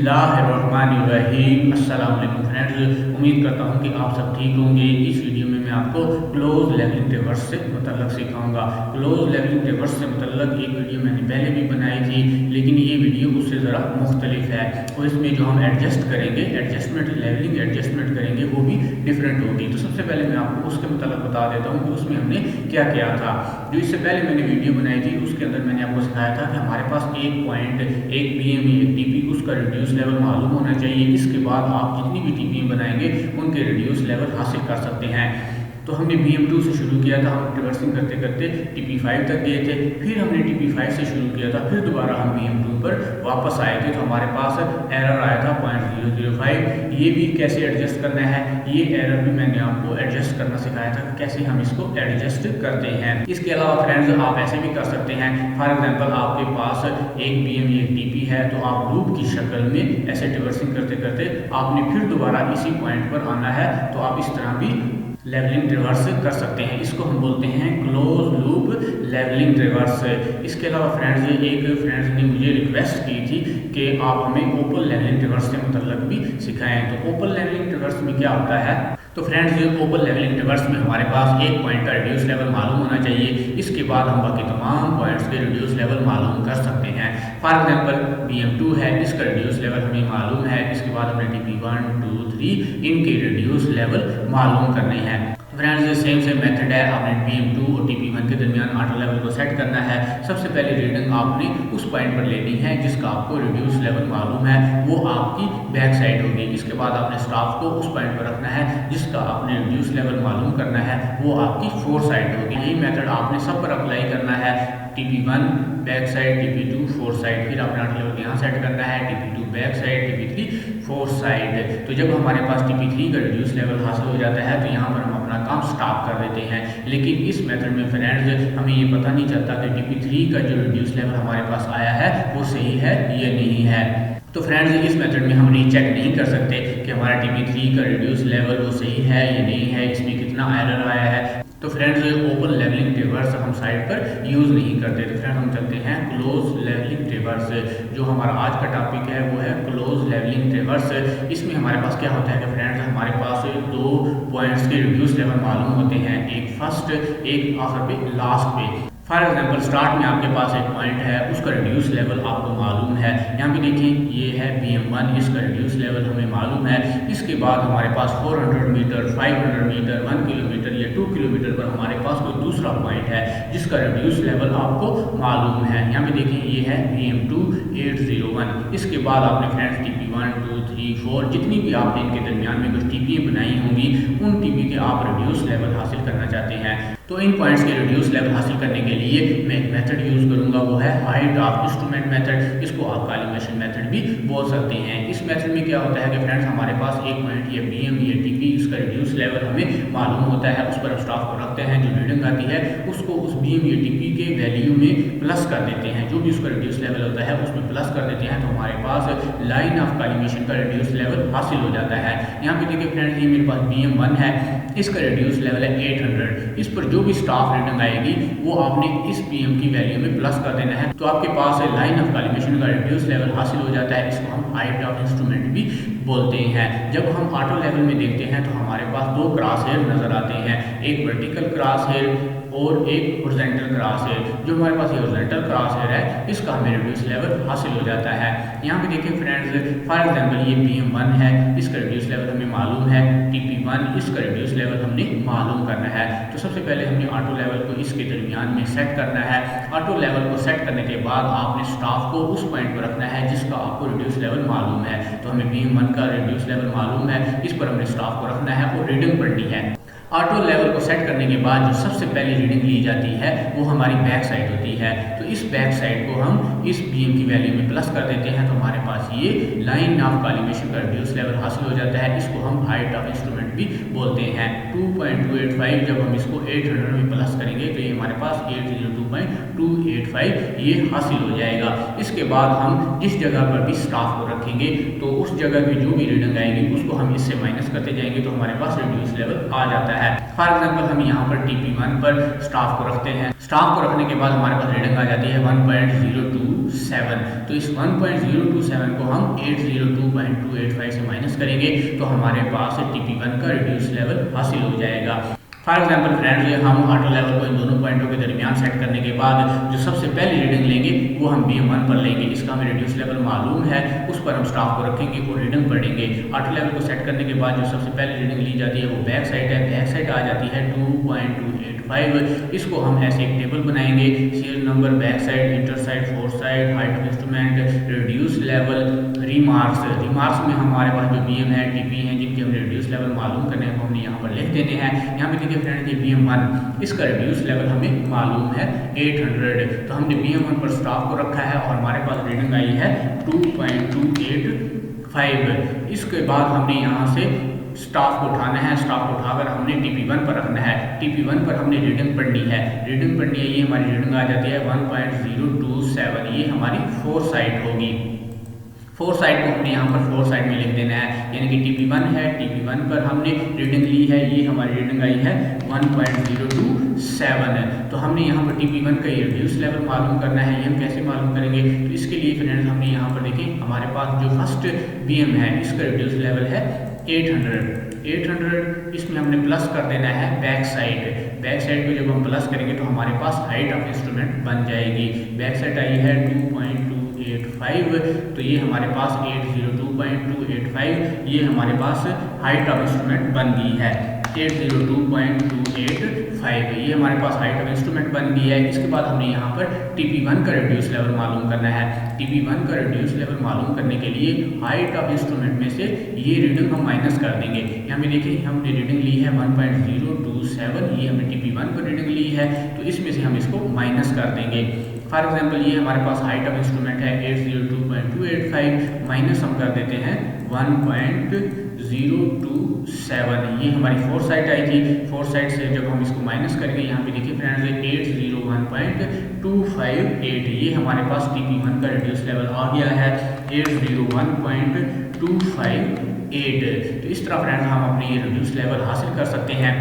बिस्मिल्लाहिर्रहमानिर्रहीम। अस्सलाम वालेकुम फ्रेंड्स, उम्मीद करता हूँ कि आप सब ठीक होंगे। इस वीडियो में मैं आपको क्लोज लेवलिंग रिवर्स से मतलब सिखाऊंगा। क्लोज लेवलिंग रिवर्स से मतलब एक वीडियो मैंने पहले भी बनाई थी, लेकिन ये वीडियो उससे ज़रा मुख्तलिफ है और इसमें जो हम एडजस्ट करेंगे, एडजस्टमेंट लेवलिंग एडजस्टमेंट करेंगे, वो भी डिफरेंट होगी। तो सबसे पहले मैं आपको उसके मतलब बता देता हूँ कि उसमें हमने क्या किया था। जो इससे पहले मैंने वीडियो बनाई थी उसके अंदर मैंने आपको सिखाया था कि हमारे पास एक पॉइंट, एक BM, एक TP, उसका रिड्यूस लेवल मालूम होना चाहिए। इसके बाद आप जितनी भी TP बनाएंगे उनके रिड्यूस लेवल हासिल कर सकते हैं। तो हमने BM2 से शुरू किया था, हम रिवर्सिंग करते करते TP5 तक गए थे, फिर हमने TP5 से शुरू किया था, फिर दोबारा हम BM2 पर वापस आए थे। तो हमारे पास एरर आया था 0.005। ये भी कैसे एडजस्ट करना है, ये एरर भी मैंने आपको एडजस्ट करना सिखाया था कि कैसे हम इसको एडजस्ट करते हैं। इसके अलावा फ्रेंड्स आप ऐसे भी कर सकते हैं। फॉर एग्जांपल आपके पास एक BM एक TP है, तो आप लूप की शक्ल में ऐसे रिवर्सिंग करते करते आपने फिर दोबारा इसी पॉइंट पर आना है, तो आप इस तरह भी लेवलिंग रिवर्स कर सकते हैं। इसको हम बोलते हैं क्लोज लूप लेवलिंग रिवर्स। इसके अलावा फ्रेंड्स एक फ्रेंड्स ने मुझे रिक्वेस्ट की थी कि आप हमें ओपन लेवलिंग रिवर्स से मतलब भी सिखाएं। तो ओपन लेवलिंग रिवर्स में क्या होता है, तो फ्रेंड्स ये ओपन लेवलिंग रिवर्स में हमारे पास एक पॉइंट का रिड्यूस लेवल मालूम होना चाहिए। इसके बाद हम बाकी तमाम पॉइंट्स के रिड्यूस लेवल मालूम कर सकते हैं। फॉर एग्जांपल BM2 है, इसका रिड्यूस लेवल हमें मालूम है। इसके बाद हमने TP1, 2, 3 इनके रिड्यूस लेवल मालूम करने हैं। फ्रेंड्स सेम मेथड है, आपने BM2 और TP1 के दरमियान ऑटो लेवल को सेट करना है। सबसे पहले रीडिंग आपने उस पॉइंट पर लेनी है जिसका आपको रिड्यूस लेवल मालूम है, वो आपकी बैक साइड होगी। इसके बाद आपने स्टाफ को उस पॉइंट पर रखना है जिसका आपने रिड्यूस लेवल मालूम करना है, वो आपकी फोर साइड होगी। यही मेथड आपने सब पर अप्लाई करना है। TP1 back side, TP2 four side, फिर आपने ऑटो लेवल यहाँ सेट करना है, TP2 back side, TP3 four side. तो जब हमारे पास TP3 का रिड्यूस लेवल हासिल हो जाता है तो यहाँ पर हम अपना काम स्टॉप कर देते हैं। लेकिन इस मेथड में फ्रेंड्स हमें ये पता नहीं चलता कि TP3 का जो रिड्यूस लेवल हमारे पास आया है वो सही है या नहीं है। तो फ्रेंड्स इस मेथड में हम रीचेक नहीं कर सकते कि हमारा TP3 का रिड्यूस लेवल वो सही है या नहीं है, इसमें कितना एरर आया है। तो फ्रेंड्स ओपन लेवलिंग रिवर्स हम साइड पर यूज़ नहीं करते। तो फ्रेंड्स हम चलते हैं क्लोज लेवलिंग रिवर्स। जो हमारा आज का टॉपिक है वो है क्लोज लेवलिंग रिवर्स। इसमें हमारे पास क्या होता है कि फ्रेंड्स हमारे पास दो पॉइंट्स के रिड्यूस लेवल मालूम होते हैं, एक फर्स्ट एक आखिर पे लास्ट पे। फॉर एग्जाम्पल स्टार्ट में आपके पास एक पॉइंट है, उसका रिड्यूस लेवल आपको मालूम है। यहाँ पे देखिए ये है BM1, इसका रिड्यूस लेवल हमें मालूम है। इसके बाद हमारे पास 400 मीटर, 500 मीटर, 1 किलोमीटर या 2 किलोमीटर पर हमारे पास कोई दूसरा पॉइंट है जिसका रिड्यूस लेवल आपको मालूम है। यहाँ पे देखिए ये है BM2 801। इसके बाद आपने फ्रेंड्स TP1, 2, 3, 4 जितनी भी आपने इनके दरमियान में कुछ TP बनाई होंगी, उन TP के आप रिड्यूस लेवल हासिल करना चाहते हैं। तो इन पॉइंट्स के रिड्यूस लेवल हासिल करने के लिए मैं एक मेथड यूज़ करूंगा, वो है हाइट ऑफ इंस्ट्रूमेंट मेथड। इसको आप कॉलिमेशन मेथड भी बोल सकते हैं। इस मेथड में क्या होता है कि फ्रेंड्स हमारे पास एक पॉइंट ये BM या TP, इसका रिड्यूस लेवल हमें मालूम होता है। उस पर हम स्टाफ को रखते हैं, जो रीडिंग आती है उसको उस BM या TP के वैल्यू में प्लस कर देते हैं। जो भी उसका रिड्यूस लेवल होता है उसमें प्लस कर देते हैं, तो हमारे पास लाइन ऑफ कॉलिमेशन का रिड्यूस लेवल हासिल हो जाता है। यहाँ पे देखिए फ्रेंड्स ये मेरे पास BM1 है, इसका रिड्यूस लेवल है 800। इस पर जो भी स्टाफ रीडिंग आएगी वो आपने इस BM की वैल्यू में प्लस कर देना है, तो आपके पास लाइन ऑफ कॉलिमेशन का रिड्यूस लेवल हासिल हो जाता है। इसको हम हाइट ऑफ इंस्ट्रूमेंट भी बोलते हैं। जब हम ऑटो लेवल में देखते हैं तो हमारे पास दो क्रॉस हेयर नजर आते हैं, एक वर्टिकल क्रॉस हेयर और एक हॉरिजॉन्टल क्रॉस हेयर। जो हमारे पास ये हॉरिजॉन्टल क्रॉस हेयर है इसका हमें रिड्यूस लेवल हासिल हो जाता है। यहाँ पे देखिए फ्रेंड्स फॉर एग्जांपल ये BM1 है, इसका रिड्यूस लेवल हमें मालूम है, TP1 इसका रिड्यूस लेवल हमने मालूम करना है। तो सबसे पहले हमने ऑटो लेवल को इसके दरमियान में सेट करना है। ऑटो लेवल को सेट करने के बाद आपने स्टाफ को उस पॉइंट पर रखना है जिसका आपको रिड्यूस लेवल मालूम है। तो हमें BM1 का रिड्यूस लेवल मालूम है, इस पर हमने स्टाफ को रखना है और रीडिंग पढ़नी है। ऑटो लेवल को सेट करने के बाद जो सबसे पहली रीडिंग ली जाती है वो हमारी बैक साइड होती है। तो इस बैक साइड को हम इस BM की वैल्यू में प्लस कर देते हैं, तो हमारे पास ये लाइन ऑफ कॉलिमेशन का रिड्यूस लेवल हासिल हो जाता है। इसको हम हाइट ऑफ इंस्ट्रूमेंट भी बोलते हैं। 2.285 जब हम इसको 800 में प्लस करेंगे तो ये हमारे पास 802.285 ये हासिल हो जाएगा। इसके बाद हम जिस जगह पर भी स्टाफ को रखेंगे तो उस जगह की जो भी रीडिंग आएगी उसको हम इससे माइनस करते जाएंगे, तो हमारे पास रिड्यूस लेवल आ जाता है। है। फॉर एग्जांपल हम यहाँ पर TP1 पर स्टाफ को रखते हैं। स्टाफ को रखने के बाद हमारे पास रीडिंग आ जाती है 1.027। तो इस 1.027 को हम 802.285 से माइनस करेंगे तो हमारे पास TP1 का रिड्यूस लेवल हासिल हो जाएगा। फॉर एग्जाम्पल फ्रेंड्स, हम ऑटो लेवल को इन दोनों पॉइंटों के दरमियान सेट करने के बाद जो सबसे पहली रीडिंग लेंगे वो हम BM1 पर लेंगे। इसका हमें रिड्यूस लेवल मालूम है, उस पर हम स्टाफ को रखेंगे और रीडिंग पढ़ेंगे। ऑटो लेवल को सेट करने के बाद जो सबसे पहली रीडिंग ली जाती है वो बैक साइड है। बैक साइड आ जाती है 2.285। इसको हम ऐसे एक टेबल बनाएंगे, serial number, back side, inter side, four side, height of instrument, reduce level, remarks. Remarks में हमारे पास जो BM है, TP हैं, जिनके हमने रिड्यूस लेवल मालूम करने हैं वो हमने यहाँ पर लिख देने हैं। यहाँ पे देखिए फ्रेंड्स, ये BM1 इसका रिड्यूस लेवल हमें मालूम है 800। तो हमने BM1 पर स्टाफ को रखा है और हमारे पास रीडिंग आई है 2.285। इसके बाद हमने यहाँ से स्टाफ को उठाना है। स्टाफ को उठाकर हमने TP1 पर रखना है। TP1 पर हमने रीडिंग पढ़नी है। रीडिंग पढ़नी है, ये हमारी रीडिंग आ जाती है 1.027। ये हमारी फोर साइड होगी। फोर साइड को हमने यहाँ पर फोर साइड में लिख देना है, यानी कि TP1 है, TP1 पर हमने रीडिंग ली है, ये हमारी रीडिंग आई है 1.027। तो हमने यहाँ पर TP1 का ये रिड्यूस लेवल मालूम करना है। ये हम कैसे मालूम करेंगे? तो इसके लिए फ्रेंड्स हमने यहाँ पर देखिए हमारे पास जो फर्स्ट BM है इसका रिड्यूस लेवल है 800। इसमें हमने प्लस कर देना है बैक साइड। बैक साइड को जब हम प्लस करेंगे तो हमारे पास हाइट ऑफ इंस्ट्रूमेंट बन जाएगी। बैक साइड आई है 2.285। तो ये हमारे पास 802.285 ये हमारे पास हाइट ऑफ इंस्ट्रूमेंट बन गई है। 802.285 ये हमारे पास हाइट ऑफ इंस्ट्रूमेंट बन गई है। इसके बाद हमने यहाँ पर TP1 का रिड्यूस लेवल मालूम करना है। TP1 का रिड्यूस लेवल मालूम करने के लिए हाइट ऑफ इंस्ट्रूमेंट में से ये रीडिंग हम माइनस कर देंगे। यहाँ पे देखिए हमने रीडिंग ली है 1.027, ये हमने TP1 पर रीडिंग ली है, तो इसमें से हम इसको माइनस कर देंगे। फॉर एग्जाम्पल ये हमारे पास हाइट ऑफ इंस्ट्रूमेंट है 802.285, माइनस हम कर देते हैं 1.027। ये हमारी फोर साइड आई थी। फोर साइड से जब हम इसको माइनस करेंगे, यहाँ पे देखिए फ्रेंड्स 801.258 ये हमारे पास TP1 का रिड्यूस लेवल आ गया है 801.258। तो इस तरह फ्रेंड्स हम अपने ये रिड्यूस लेवल हासिल कर सकते हैं।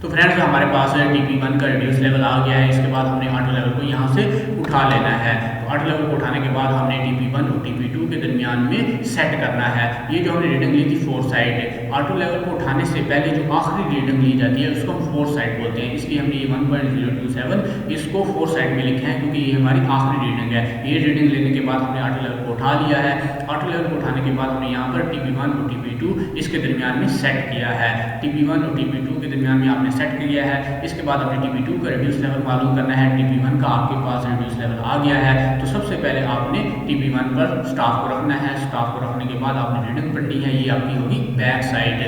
तो फ्रेंड्स हमारे पास TP1 का रिड्यूस लेवल आ गया है। इसके बाद हमने ऑटो लेवल को यहाँ से उठा लेना है। तो ऑटो लेवल को उठाने के बाद हमने TP1 और TP2 के दरमियान में सेट करना है। ये जो हमने रीडिंग ली थी फोर साइड, ऑटो लेवल को उठाने से पहले जो आखिरी रीडिंग ली जाती है उसको हम फोर साइड बोलते हैं। इसलिए हमने ये 1.027 इसको फोर साइड में लिखा है क्योंकि ये हमारी आखिरी रीडिंग है। ये रीडिंग लेने के बाद हमने ऑटो लेवल को उठा लिया है। ऑटो लेवल को उठाने के बाद हमने यहाँ पर TP1 और TP2 इसके दरमियान में सेट किया है। TP1 और TP2 के दरमियान में आपने सेट किया है। इसके बाद आपने TP2 का रिड्यूस लेवल मालूम करना है। TP1 का आपके पास रिड्यूस लेवल आ गया है, तो सबसे पहले आपने TP1 पर स्टाफ को रखना है। स्टाफ को रखने के बाद आपने रीडिंग पढ़नी है, ये आपकी होगी बैक साइड।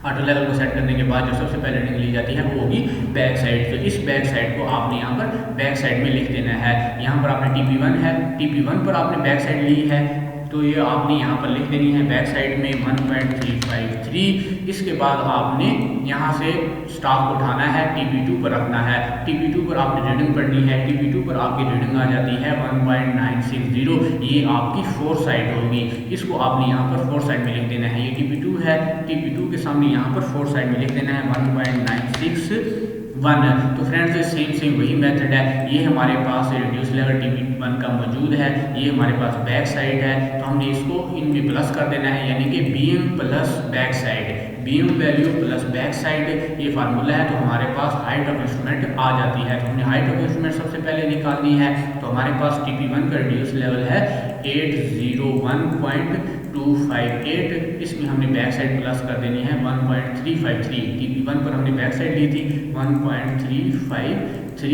ऑटो लेवल को सेट करने के बाद जो सबसे पहले रीडिंग ली जाती है वो होगी बैक साइड। तो इस बैक साइड को आपने यहाँ पर बैक साइड में लिख देना है। यहाँ पर आपने TP1 है, TP1 पर आपने बैक साइड ली है, तो ये आपने यहाँ पर लिख देनी है बैक साइड में 1.353। इसके बाद आपने यहाँ से स्टाफ को उठाना है, TP2 पर रखना है। TP2 पर आपने रीडिंग पढ़नी है। TP2 पर आपकी रीडिंग आ जाती है 1.960। ये आपकी फोर साइड होगी। इसको आपने यहाँ पर फोर साइड में लिख देना है। ये TP2 है, TP2 के सामने यहाँ पर फोर साइड में लिख देना है 1.961। तो फ्रेंड्स सेम वही मेथड है। ये हमारे पास रिड्यूस लेवल TP1 का मौजूद है, ये हमारे पास बैक साइड है, तो हमने इसको इनमें प्लस कर देना है, यानी कि BM plus back side. BM value plus back side ये फार्मूला है। तो हमारे पास हाइट ऑफ इंस्ट्रूमेंट आ जाती है। तो हमने हाइट ऑफ इंस्ट्रूमेंट सबसे पहले निकालनी है। तो हमारे पास TP1 का रिड्यूस लेवल है 801.258। इसमें हमने बैक साइड प्लस कर देनी है 1.353। TP1 पर हमने बैक साइड ली थी 1.353। तो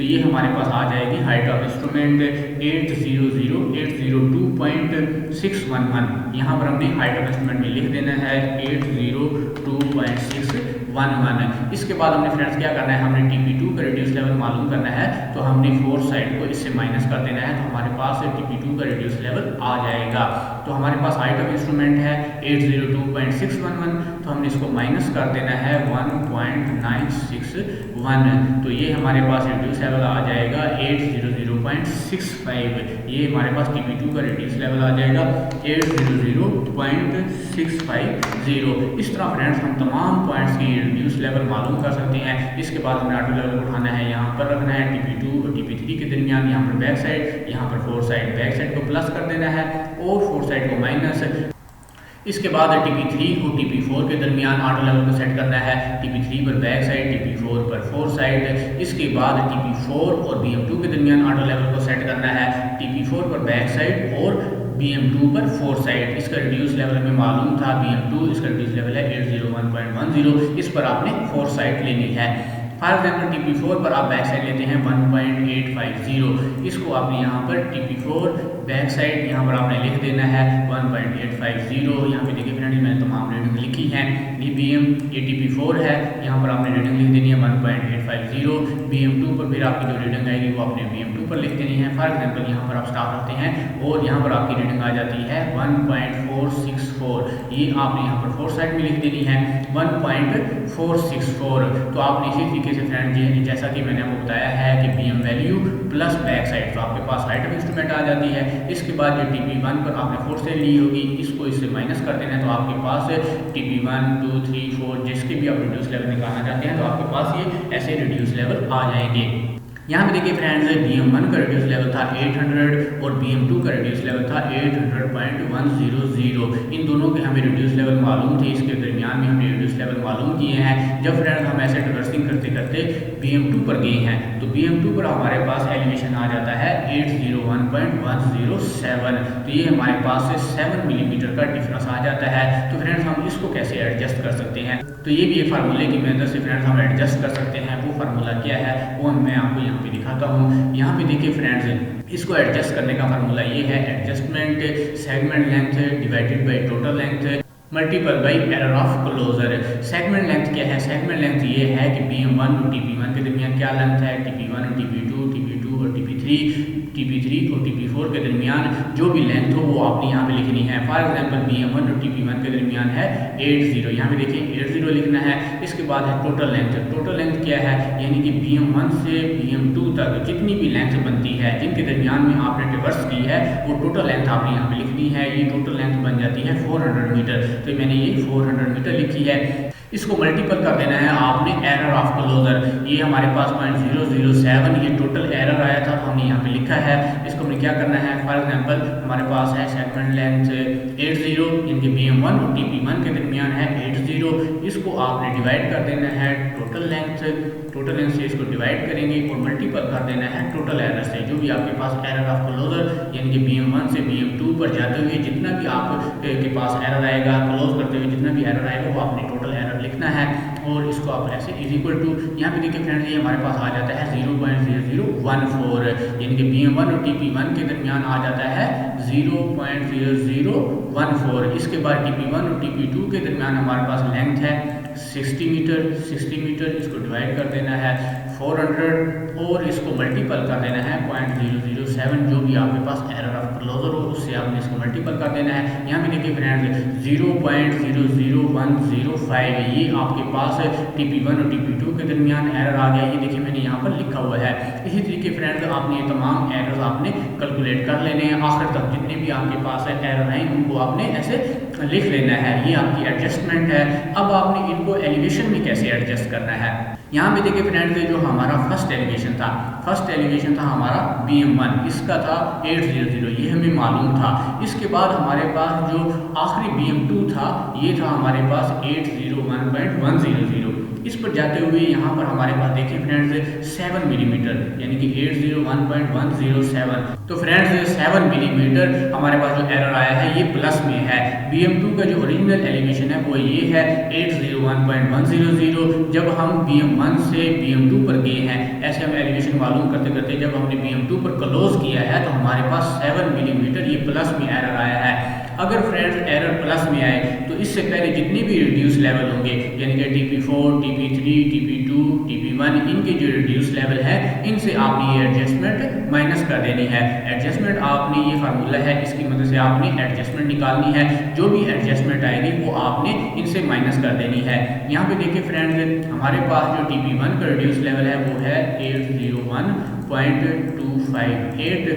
ये हमारे पास आ जाएगी हाइट ऑफ इंस्ट्रूमेंट 800.802.611। यहाँ पर हमने हाइट ऑफ इंस्ट्रूमेंट में लिख देना है 802.611। इसके बाद हमने फ्रेंड्स क्या करना है, हमने TP2 का रिड्यूस लेवल मालूम करना है। तो हमने फोर साइड को इससे माइनस कर देना है, तो हमारे पास TP2 का रिड्यूस लेवल आ जाएगा। तो हमारे पास हाइट ऑफ इंस्ट्रूमेंट है 802.611, तो हमने इसको माइनस कर देना है 1.961। तो ये हमारे पास रिड्यूस लेवल आ जाएगा 800.65। ये हमारे पास TP2 का रिड्यूस लेवल आ जाएगा 800.650। इस तरह फ्रेंड्स हम तमाम पॉइंट्स की रिड्यूस लेवल लेवल मालूम कर सकते हैं। इसके बाद हमें ऑटो लेवल को उठाना है, यहाँ पर रखना है TP2 और TP3 के दरमियान, यहाँ पर बैक साइड, यहाँ पर फोर साइड, बैक साइड को प्लस कर देना है और फोर साइड को माइनस। इसके बाद TP3 और TP4 के दरमियान ऑटो लेवल को सेट करना है, TP3 पर बैक साइड, TP4 पर फोर साइड। इसके बाद TP4 और BM2 के दरमियान ऑटो लेवल को सेट करना है, TP4 पर बैक साइड और BM2 पर फोर साइड। इसका रिड्यूस लेवल हमें मालूम था BM2, इसका रिड्यूस लेवल है 801.10, इस पर आपने फोर साइड लेनी है। फॉर एग्जाम्पल TP4 पर आप बैक साइड लेते हैं 1.850, इसको आपने यहाँ पर TP4 बैक साइड यहाँ पर आपने लिख देना है 1.850। यहाँ पे देखिए फ्रेंड्स मैंने तमाम रीडिंग लिखी हैं। ये TP4 है, यहाँ पर आपने रीडिंग लिख देनी है 1.850। BM2 पर फिर आपकी जो रीडिंग आएगी वो आपने BM2 पर लिख देनी है। फॉर एग्जाम्पल यहाँ पर आप स्टाफ रखते हैं और यहाँ पर आपकी रीडिंग आ जाती है 1.464, ये आपने यहाँ पर फोर साइड में लिख देनी है 1.464। तो आपने इसी तरीके से फ्रेंड जैसा कि मैंने आपको बताया है कि BM value plus back side, तो आपके पास हाइट ऑफ इंस्ट्रूमेंट आ जाती है। इसके बाद जो TP1 पर आपने फोर साइड ली होगी, इसको इससे माइनस कर देना है, तो आपके पास TP1 2 3 4 जिसके भी आप रिड्यूस लेवल निकालना चाहते हैं तो आपके पास ये ऐसे रिड्यूस लेवल आ जाएंगे। यहाँ पे देखिए फ्रेंड्स BM1 का रिड्यूस लेवल था 800 और BM2 का रिड्यूस लेवल था 800.100। इन दोनों के हमें रिड्यूस लेवल मालूम थे, इसके दरमियान में हमने रिड्यूस लेवल मालूम किए हैं। जब फ्रेंड्स हम ऐसे रिवर्सिंग करते करते BM2 पर गए हैं तो BM2 पर हमारे पास एलिवेशन आ जाता है 801.107, तो ये हमारे पास से 7 मिलीमीटर का डिफरेंस आ जाता है। तो फ्रेंड्स हम इसको कैसे एडजस्ट कर सकते हैं, तो ये भी एक फार्मूले की मदद से फ्रेंड्स हम एडजस्ट कर सकते हैं। वो फार्मूला क्या है वो मैं आपको यहाँ पे दिखाता हूँ। यहाँ पे देखिए फ्रेंड्स इसको एडजस्ट करने का फार्मूला ये है, adjustment segment length divided by total length multiple by error of closure. Segment length क्या है, सेगमेंट लेंथ ये है कि BM1 और TP1 के दरमियान क्या लेंथ है, TP1 और TP2 और TP3 और TP4 के दरमियान जो भी लेंथ हो वो आपने यहाँ पे लिखनी है। फॉर एग्जांपल BM1 और TP1 के दरमियान है 80, यहाँ पे देखिए 80 लिखना है। इसके बाद है टोटल लेंथ, टोटल लेंथ क्या है, यानी कि BM1 से BM2 तक जितनी भी लेंथ बनती है जिनके दरमियान में आपने ट्रैवर्स की है वो टोटल लेंथ आपने यहाँ पे लिखनी है। ये टोटल लेंथ बन जाती है 400 मीटर, तो मैंने ये 400 मीटर लिखी है। इसको मल्टीपल कर देना है आपने एरर ऑफ क्लोजर, ये हमारे पास 0.007 ये टोटल एरर आया था, हमने यहाँ पे लिखा है। इसको हमें क्या करना है, फॉर एग्जांपल हमारे पास है सेगमेंट लेंथ 80, इनके BM1 और TP1 के दरमियान है 80, इसको आपने डिवाइड कर देना है टोटल लेंथ से इसको डिवाइड करेंगे और मल्टीपल कर देना है टोटल एरर से। जो भी आपके पास एरर ऑफ क्लोजर यानी कि BM1 से BM2 पर जाते हुए जितना भी आपके पास एरर आएगा, क्लोज करते हुए जितना भी एरर आएगा वो आपने टोटल एरर लिखना है और इसको आप ऐसे इज इक्वल टू, यहाँ पे देखिए फ्रेंड्स ये हमारे पास आ जाता है 0.0014, यानी कि BM1 और TP1 के दरमियान आ जाता है 0.0014। इसके बाद TP1 और TP2 के दरमियान हमारे पास लेंथ है 60 मीटर, इसको डिवाइड कर देना है 400 और इसको मल्टीपल कर देना है 0.007, जो भी आपके पास एरर ऑफ क्लोजर हो उससे आपने इसको मल्टीपल कर देना है। यहाँ पे देखिए फ्रेंड्स 0.00105 ये आपके पास TP1 और TP2 के दरमियान एरर आ गया, ये देखिए मैंने यहाँ पर लिखा हुआ है। इसी तरीके फ्रेंड्स आपने ये तमाम एरर्स आपने कैलकुलेट कर लेने हैं, आखिर तक जितने भी आपके पास एरर हैं उनको आपने ऐसे लिख लेना है। ये आपकी एडजस्टमेंट है। अब आपने इनको एलिवेशन में कैसे एडजस्ट करना है, यहाँ पे देखिए फ्रेंड्स जो हमारा फर्स्ट एलिवेशन था हमारा BM1, इसका था 800, ये हमें मालूम था। इसके बाद हमारे पास जो आखिरी BM2 था ये था हमारे पास 801.100। इस पर जाते हुए यहाँ पर हमारे पास देखिए फ्रेंड्स 7 मिलीमीटर यानी कि 801.107। तो फ्रेंड्स 7 मिलीमीटर हमारे पास जो एरर आया है ये प्लस में है। BM2 का जो ओरिजिनल एलिवेशन है वो ये है 801.100। जब हम BM1 से BM2 पर गए हैं, ऐसे हम एलिवेशन मालूम करते करते जब हमने BM2 पर क्लोज किया है तो हमारे पास 7 मिलीमीटर ये प्लस में एरर आया है। अगर फ्रेंड्स एरर प्लस में आए तो इससे पहले जितने भी रिड्यूस लेवल होंगे यानी कि TP4, TP3, TP2, TP1 इनके जो रिड्यूस लेवल है इनसे आपने ये एडजस्टमेंट माइनस कर देनी है। एडजस्टमेंट आपने ये फार्मूला है, इसकी मदद से आपने एडजस्टमेंट निकालनी है। जो भी एडजस्टमेंट आएगी वो आपने इनसे माइनस कर देनी है। यहाँ पे देखिए फ्रेंड्स हमारे पास जो TP1 का रिड्यूस लेवल है वो है 801.258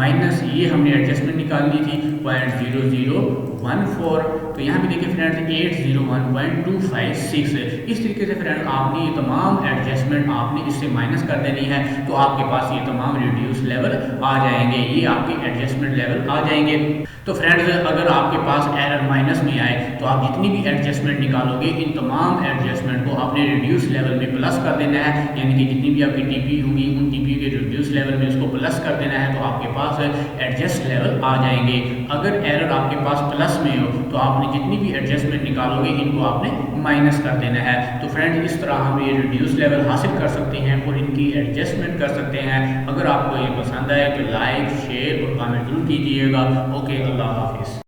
माइनस ये हमने एडजस्टमेंट निकालनी थी 0.0014। तो तो यहाँ पे देखिए फ्रेंड्स 801.256 इस तरीके से फ्रेंड आपने ये तमाम एडजस्टमेंट आपने इससे माइनस कर देनी है, तो आपके पास ये तमाम रिड्यूस लेवल आ जाएंगे, ये आपके एडजस्टमेंट लेवल आ जाएंगे। तो फ्रेंड्स अगर आपके पास एरर माइनस में आए तो आप जितनी भी एडजस्टमेंट निकालोगे इन तमाम एडजस्टमेंट को आपने रिड्यूस लेवल में प्लस कर देना है, यानी कि जितनी भी आपकी टीपी होगी उन टीपी के रिड्यूस लेवल में उसको प्लस कर देना है, तो आपके पास एडजस्ट लेवल आ जाएंगे। अगर एरर आपके पास प्लस में हो तो आपने जितनी भी एडजस्टमेंट निकालोगे इनको आपने माइनस कर देना है। तो फ्रेंड्स इस तरह हम ये रिड्यूस लेवल हासिल कर सकते हैं और इनकी एडजस्टमेंट कर सकते हैं। अगर आपको ये पसंद आए तो लाइक शेयर और कमेंट जरूर कीजिएगा। ओके, अल्लाह हाफिज़।